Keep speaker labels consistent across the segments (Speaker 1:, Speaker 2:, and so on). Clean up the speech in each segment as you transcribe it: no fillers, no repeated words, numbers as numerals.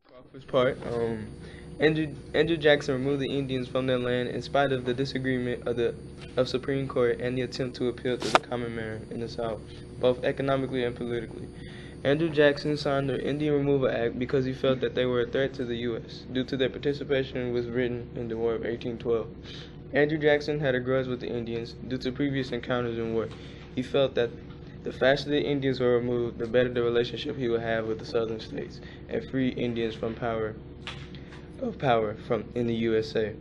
Speaker 1: Crawford's part. Andrew Jackson removed the Indians from their land in spite of the disagreement of Supreme Court and the attempt to appeal to the common man in the South, both economically and politically. Andrew Jackson signed the Indian Removal Act because he felt that they were a threat to the U.S. due to their participation with Britain in the War of 1812. Andrew Jackson had a grudge with the Indians due to previous encounters in war. He felt that the faster the Indians were removed, the better the relationship he would have with the southern states and free Indians from power from in the USA.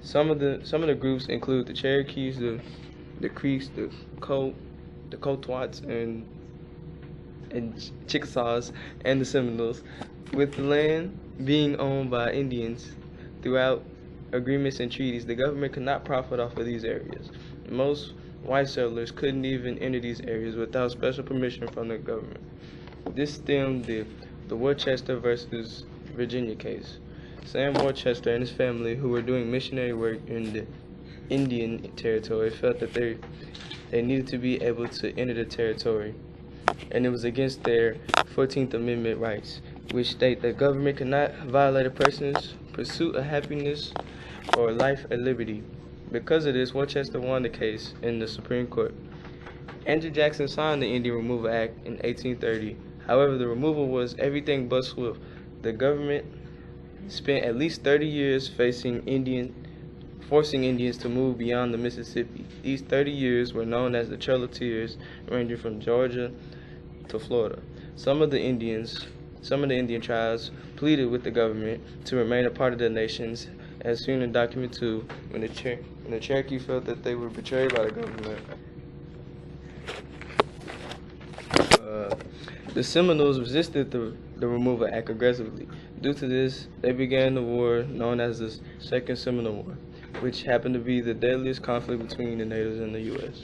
Speaker 1: Some of the groups include the Cherokees, the Creeks, the Cotuats, and Chickasaws, and the Seminoles, with the land being owned by Indians. Throughout agreements and treaties, the government could not profit off of these areas. Most white settlers couldn't even enter these areas without special permission from the government. This stemmed the Worcester versus Virginia case. Sam Worcester and his family, who were doing missionary work in the Indian Territory, felt that they needed to be able to enter the territory, and it was against their 14th Amendment rights, which state that government cannot violate a person's pursuit of happiness or life at liberty. Because of this, Worcester won the case in the Supreme Court. Andrew Jackson signed the Indian Removal Act in 1830. However, the removal was everything but swift. The government spent at least 30 years forcing Indians to move beyond the Mississippi. These 30 years were known as the Trail of Tears, ranging from Georgia to Florida. Some of the Indian tribes pleaded with the government to remain a part of the nations, as seen in Document 2, when the Cherokee felt that they were betrayed by the government. The Seminoles resisted the Removal Act aggressively. Due to this, they began the war known as the Second Seminole War, which happened to be the deadliest conflict between the natives and the U.S.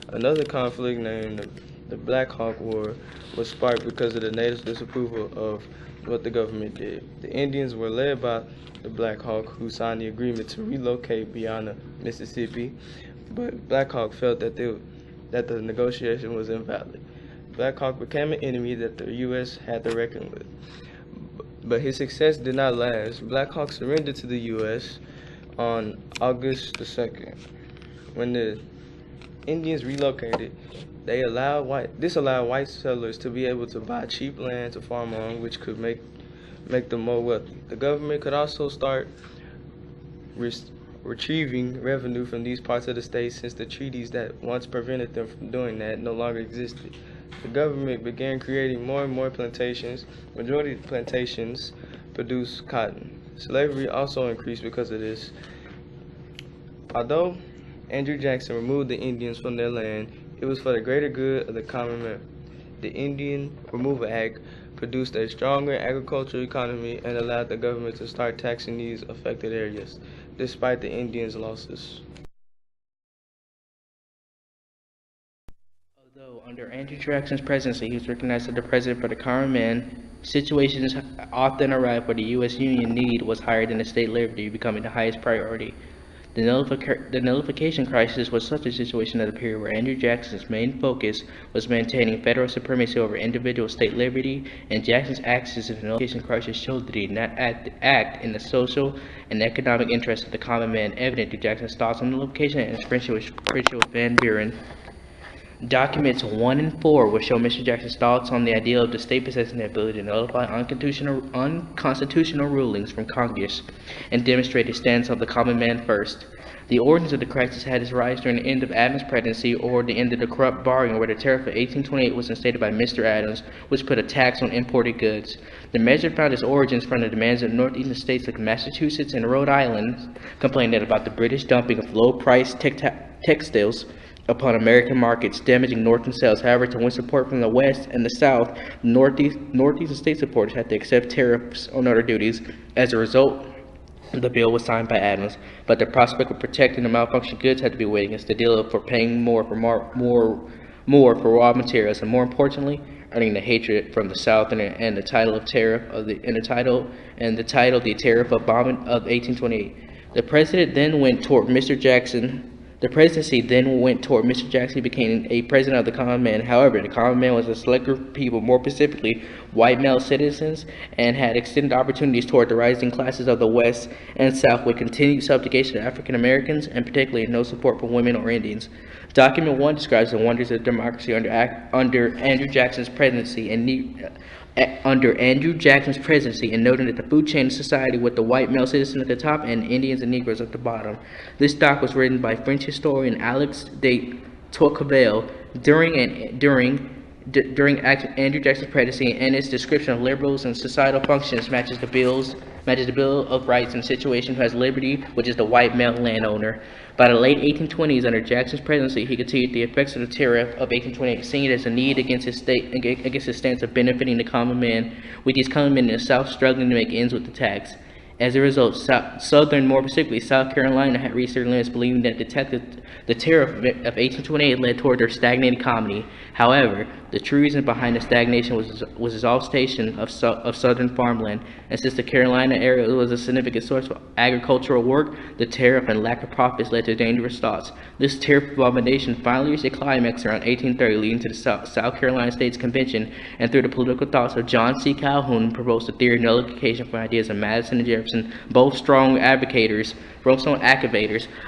Speaker 1: Another conflict, named the Black Hawk War, was sparked because of the natives' disapproval of what the government did. The Indians were led by the Black Hawk, who signed the agreement to relocate beyond the Mississippi, but Black Hawk felt that the negotiation was invalid. Black Hawk became an enemy that the U.S. had to reckon with. But his success did not last. Black Hawk surrendered to the U.S. on August the 2nd. When the Indians relocated, this allowed white settlers to be able to buy cheap land to farm on, which could make them more wealthy. The government could also start retrieving revenue from these parts of the state, since the treaties that once prevented them from doing that no longer existed. The government began creating more and more plantations. Majority of the plantations produced cotton. Slavery also increased because of this. Although Andrew Jackson removed the Indians from their land, it was for the greater good of the common man. The Indian Removal Act produced a stronger agricultural economy and allowed the government to start taxing these affected areas, despite the Indians' losses.
Speaker 2: Although under Andrew Jackson's presidency, he was recognized as the president for the common man, situations often arrived where the U.S. Union need was higher than the state liberty, becoming the highest priority. The nullification crisis was such a situation at a period where Andrew Jackson's main focus was maintaining federal supremacy over individual state liberty, and Jackson's actions in the nullification crisis showed that he did not act in the social and economic interests of the common man, evident through Jackson's thoughts on nullification and his friendship with Van Buren. Documents 1 and 4 will show Mr. Jackson's thoughts on the idea of the state possessing the ability to nullify unconstitutional rulings from Congress and demonstrate his stance on the common man first. The origins of the crisis had its rise during the end of Adams' presidency, or the end of the corrupt bargain, where the tariff of 1828 was instated by Mr. Adams, which put a tax on imported goods. The measure found its origins from the demands of northeastern states like Massachusetts and Rhode Island, complaining about the British dumping of low-priced textiles upon American markets, damaging northern sales. However, to win support from the West and the South, northeastern state supporters had to accept tariffs on other duties. As a result, the bill was signed by Adams, but the prospect of protecting the malfunctioning goods had to be weighed against the deal for paying more for raw materials, and more importantly, earning the hatred from the South and the title of tariff of the tariff of 1828. The president then went toward Mr. Jackson The presidency then went toward Mr. Jackson. He became a president of the common man. However, the common man was a select group of people, more specifically white male citizens, and had extended opportunities toward the rising classes of the West and South with continued subjugation of African Americans and particularly no support for women or Indians. Document 1 describes the wonders of democracy under Andrew Jackson's presidency and noting that the food chain of society with the white male citizen at the top and Indians and Negroes at the bottom. This doc was written by French historian Alex de Tocqueville during Andrew Jackson's presidency, and its description of liberals and societal functions matches the Bill of Rights and situation who has liberty, which is the white male landowner. By the late 1820s, under Jackson's presidency, he continued the effects of the tariff of 1828, seeing it as a need against his stance of benefiting the common man, with these common men in the South struggling to make ends with the tax. As a result, Southern, more specifically South Carolina, had reached their limits, believing that the tariff of 1828 led toward their stagnating economy. However, the true reason behind the stagnation was exhaustion of southern farmland, and since the Carolina area was a significant source of agricultural work, the tariff and lack of profits led to dangerous thoughts. This tariff abomination finally reached a climax around 1830, leading to the South Carolina States Convention, and through the political thoughts of John C. Calhoun, proposed the theory of nullification from ideas of Madison and Jefferson, both strong activators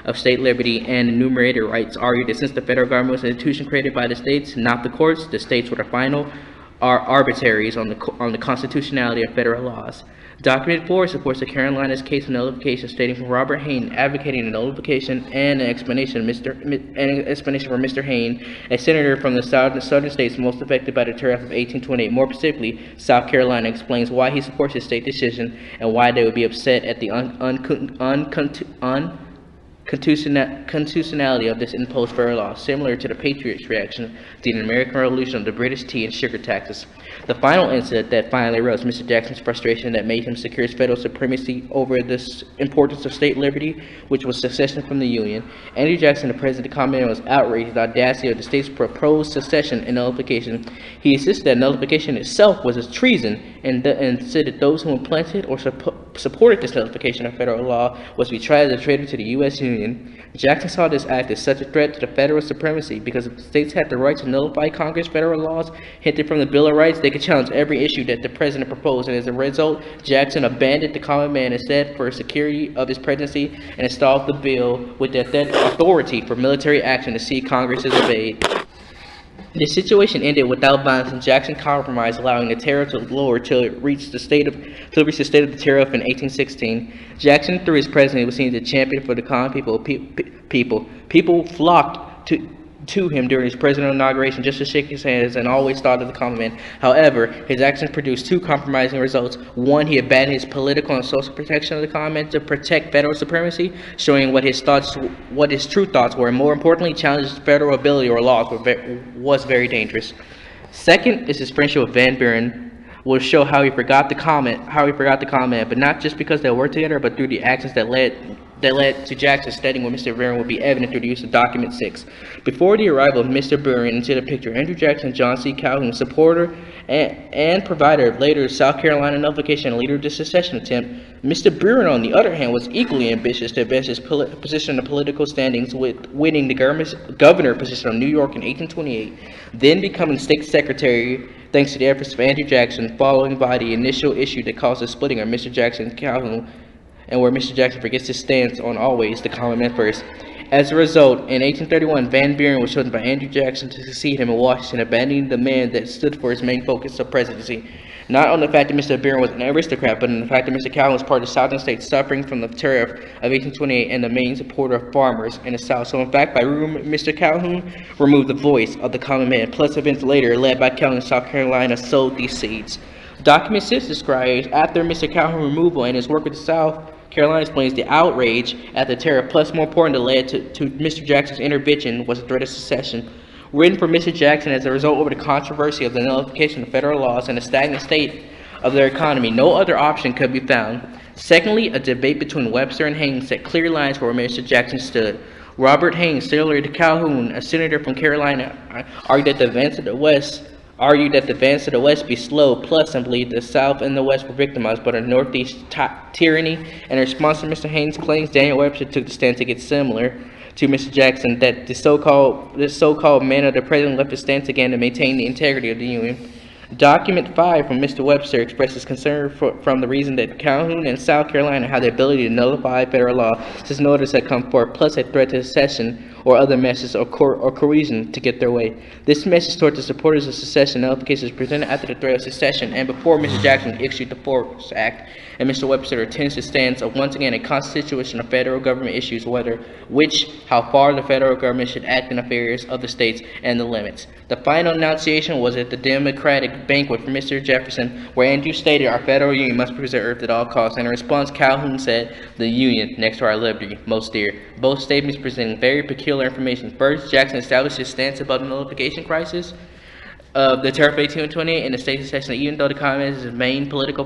Speaker 2: of state liberty and enumerated rights, argued that since the federal government was an institution created by the states, not the courts, the states were the final arbitraries on the constitutionality of federal laws. Document 4 supports the Carolina's case of nullification, stating from Robert Hayne, advocating the nullification and an explanation for Mr. Hayne, a senator from the southern states most affected by the tariff of 1828. More specifically, South Carolina explains why he supports his state decision and why they would be upset at the constitutionality of this imposed federal law, similar to the Patriots' reaction to the American Revolution of the British tea and sugar taxes. The final incident that finally arose Mr. Jackson's frustration that made him secure his federal supremacy over the importance of state liberty, which was secession from the Union. Andrew Jackson, the president of the common man, was outraged at the audacity of the state's proposed secession and nullification. He insisted that nullification itself was a treason, and said that those who implanted or supported this nullification of federal law was to be tried as a traitor to the U.S. Union. Jackson saw this act as such a threat to the federal supremacy because if the states had the right to nullify Congress' federal laws hinted from the Bill of Rights, they could challenge every issue that the president proposed, and as a result, Jackson abandoned the common man instead for security of his presidency and installed the bill with the authority for military action to see Congress is obeyed. The situation ended without violence, and Jackson compromised, allowing the tariff to lower till it reached the state of the tariff in 1816. Jackson, through his presidency, was seen as a champion for the common people. People flocked to him during his presidential inauguration just to shake his hands and always thought of the common man. However, his actions produced two compromising results. One, he abandoned his political and social protection of the common man to protect federal supremacy, showing what his true thoughts were, and more importantly, challenged federal ability or laws was very dangerous. Second is his friendship with Van Buren. Will show how he forgot the common man, but not just because they worked together, but through the actions that led to Jackson studying with Mr. Buren will be evident through the use of Document 6. Before the arrival of Mr. Buren into the picture, Andrew Jackson, John C. Calhoun, supporter and provider of later South Carolina nullification and leader of the secession attempt, Mr. Buren, on the other hand, was equally ambitious to advance his position in the political standings, with winning the governor position of New York in 1828, then becoming state secretary thanks to the efforts of Andrew Jackson, following by the initial issue that caused the splitting of Mr. Jackson and Calhoun, and where Mr. Jackson forgets his stance on always the common man first. As a result, in 1831, Van Buren was chosen by Andrew Jackson to succeed him in Washington, abandoning the man that stood for his main focus of presidency. Not on the fact that Mr. Buren was an aristocrat, but on the fact that Mr. Calhoun was part of the southern states suffering from the tariff of 1828 and the main supporter of farmers in the South. So in fact, by Mr. Calhoun removed the voice of the common man, plus events later led by Calhoun in South Carolina sowed these seeds. Document 6 describes after Mr. Calhoun's removal and his work with the South Carolina explains the outrage at the tariff, plus more important, led to Mr. Jackson's intervention was a threat of secession. Written for Mr. Jackson as a result of the controversy of the nullification of federal laws and the stagnant state of their economy, no other option could be found. Secondly, a debate between Webster and Haynes set clear lines for where Mr. Jackson stood. Robert Haynes, similar to Calhoun, a senator from Carolina, argued that the advance of the West be slow, plus and believed the South and the West were victimized by the Northeast tyranny. And in response to Mr. Haynes' claims, Daniel Webster took the stance to get similar to Mr. Jackson that the so-called man of the president left his stance again to maintain the integrity of the Union. Document 5 from Mr. Webster expresses concern from the reason that Calhoun and South Carolina have the ability to nullify federal law since no others had come forth, plus a threat to secession or other messages or coercion to get their way. This message toward the supporters of secession nullification is presented after the threat of secession and before Mr. Jackson issued the Force Act, and Mr. Webster retains his stance of once again a constitution of federal government issues how far the federal government should act in affairs of the states and the limits. The final enunciation was at the Democratic banquet for Mr. Jefferson, where Andrew stated our federal union must be preserved at all costs. And in response, Calhoun said, the union, next to our liberty, most dear. Both statements presenting very peculiar information. First, Jackson established his stance about the nullification crisis of the Tariff of 1828 and the state secession, even though the common man is his main political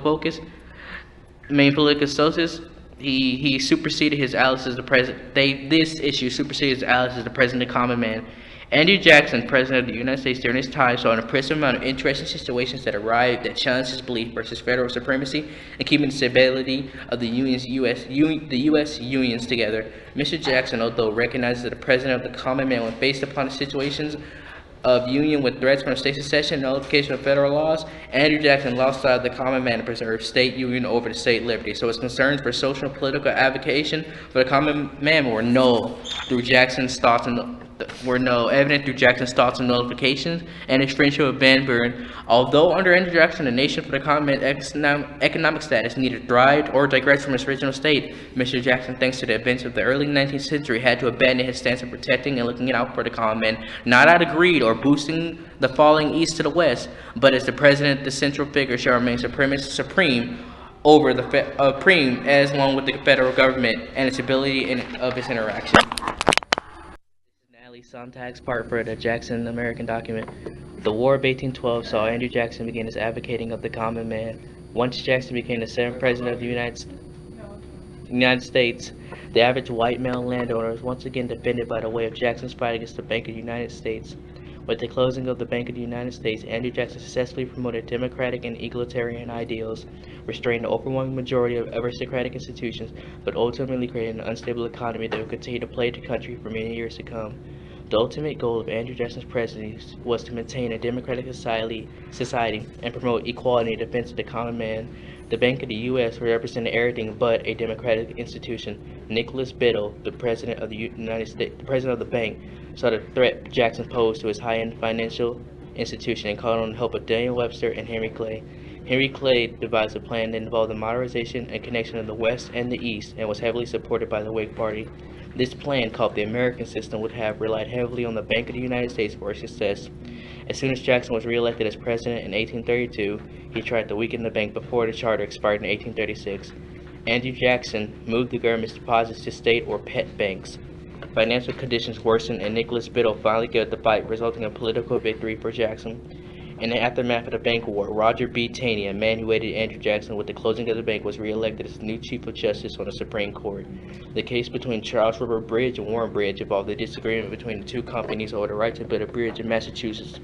Speaker 2: sources. He superseded his allies as the president. This issue superseded his allies as the president of the common man. Andrew Jackson, President of the United States during his time, saw an impressive amount of interesting situations that arrived that challenged his belief versus federal supremacy and keeping the stability of the U.S. unions together. Mr. Jackson, although recognizes that the President of the common man when faced upon the situations of union with threats from state secession and nullification of federal laws, Andrew Jackson lost sight of the common man to preserve state union over the state liberty. So his concerns for social and political advocation for the common man were null through Jackson's thoughts and evident through Jackson's thoughts and nullifications and his friendship with Van Buren. Although under Andrew Jackson, the nation for the common man's economic status neither thrived or digressed from its original state, Mr. Jackson, thanks to the events of the early 19th century, had to abandon his stance of protecting and looking out for the common man, not out of greed or boosting the falling east to the west, but as the president, the central figure shall remain supreme over the as along with the federal government and its ability of its interaction. Natalie Sontag's part for the Jackson American document. The War of 1812 saw Andrew Jackson begin his advocating of the common man. Once Jackson became the 7th president of the United States, the average white male landowner was once again defended by the way of Jackson's fight against the Bank of the United States. With the closing of the Bank of the United States, Andrew Jackson successfully promoted democratic and egalitarian ideals, restrained the overwhelming majority of aristocratic institutions, but ultimately created an unstable economy that would continue to plague the country for many years to come. The ultimate goal of Andrew Jackson's presidency was to maintain a democratic society and promote equality in defense of the common man. The Bank of the U.S. represented everything but a democratic institution. Nicholas Biddle, the president of the United States, the president of the bank, saw the threat Jackson posed to his high-end financial institution and called on the help of Daniel Webster and Henry Clay. Henry Clay devised a plan that involved the modernization and connection of the West and the East and was heavily supported by the Whig Party. This plan, called the American System, would have relied heavily on the Bank of the United States for its success. As soon as Jackson was re-elected as president in 1832, he tried to weaken the bank before the charter expired in 1836. Andrew Jackson moved the government's deposits to state or pet banks. Financial conditions worsened and Nicholas Biddle finally gave up the fight, resulting in a political victory for Jackson. In the aftermath of the bank war, Roger B. Taney, a man who aided Andrew Jackson with the closing of the bank, was re-elected as the new Chief of Justice on the Supreme Court. The case between Charles River Bridge and Warren Bridge involved a disagreement between the two companies over the right to build a bridge in Massachusetts.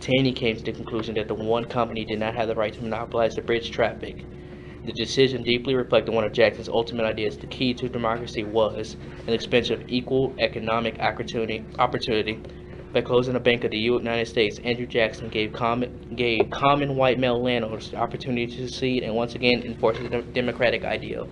Speaker 2: Taney came to the conclusion that the one company did not have the right to monopolize the bridge traffic. The decision deeply reflected one of Jackson's ultimate ideas: the key to democracy was an expansion of equal economic opportunity. By closing the Bank of the United States, Andrew Jackson gave common white male landowners the opportunity to succeed and once again enforce the democratic ideal.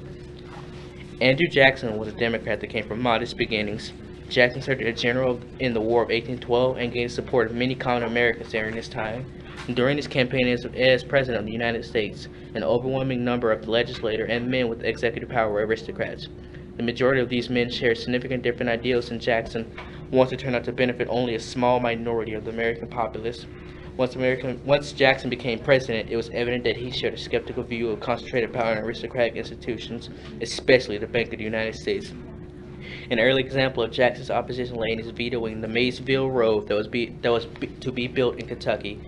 Speaker 2: Andrew Jackson was a Democrat that came from modest beginnings. Jackson served as a general in the War of 1812 and gained support of many common Americans during this time. During his campaign as President of the United States, an overwhelming number of legislators and men with executive power were aristocrats. The majority of these men shared significant different ideals than Jackson, ones that turned out to benefit only a small minority of the American populace. Once Jackson became president, it was evident that he shared a skeptical view of concentrated power in aristocratic institutions, especially the Bank of the United States. An early example of Jackson's opposition lay in his vetoing the Maysville Road that was to be built in Kentucky.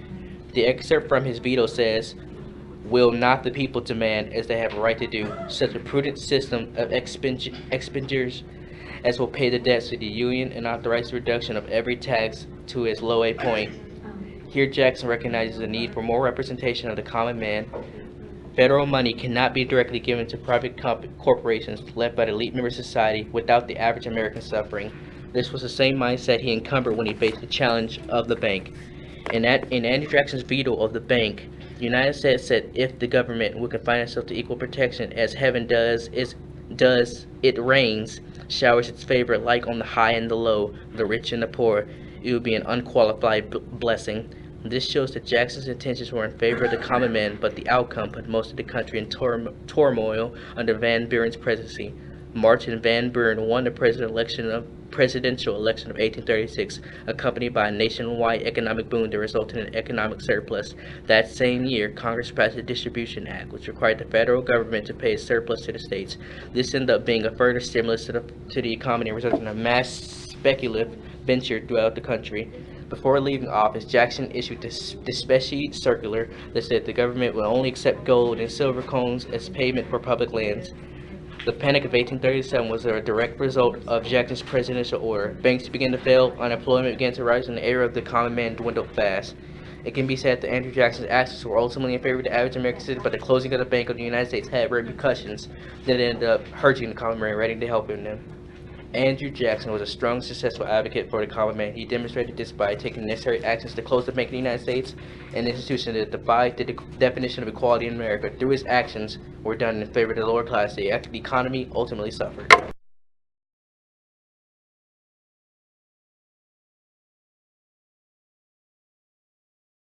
Speaker 2: The excerpt from his veto says, "Will not the people demand, as they have a right to do, such a prudent system of expenditures as will pay the debts of the Union and authorize the reduction of every tax to its low a point?" Here Jackson recognizes the need for more representation of the common man. Federal money cannot be directly given to private corporations led by the elite member society without the average American suffering. This was the same mindset he encumbered when he faced the challenge of the bank. In Andrew Jackson's veto of the bank, the United States said if the government would confine itself to equal protection as heaven does it rains, showers its favor alike on the high and the low, the rich and the poor, it would be an unqualified blessing. This shows that Jackson's intentions were in favor of the common man, but the outcome put most of the country in turmoil under Van Buren's presidency. Martin Van Buren won the presidential election of 1836, accompanied by a nationwide economic boom that resulted in an economic surplus. That same year, Congress passed the Distribution Act, which required the federal government to pay a surplus to the states. This ended up being a further stimulus to the economy, resulting in a mass speculative venture throughout the country. Before leaving office, Jackson issued this specie circular that said the government would only accept gold and silver coins as payment for public lands. The Panic of 1837 was a direct result of Jackson's presidential order. Banks began to fail, unemployment began to rise, and the era of the common man dwindled fast. It can be said that Andrew Jackson's actions were ultimately in favor of the average American citizen, but the closing of the Bank of the United States had repercussions that ended up hurting the common man, rather than helping them. Andrew Jackson was a strong, successful advocate for the common man. He demonstrated this by taking necessary actions to close the Bank of the United States, an institution that defied the definition of equality in America. Through his actions were done in favor of the lower class. The economy ultimately suffered.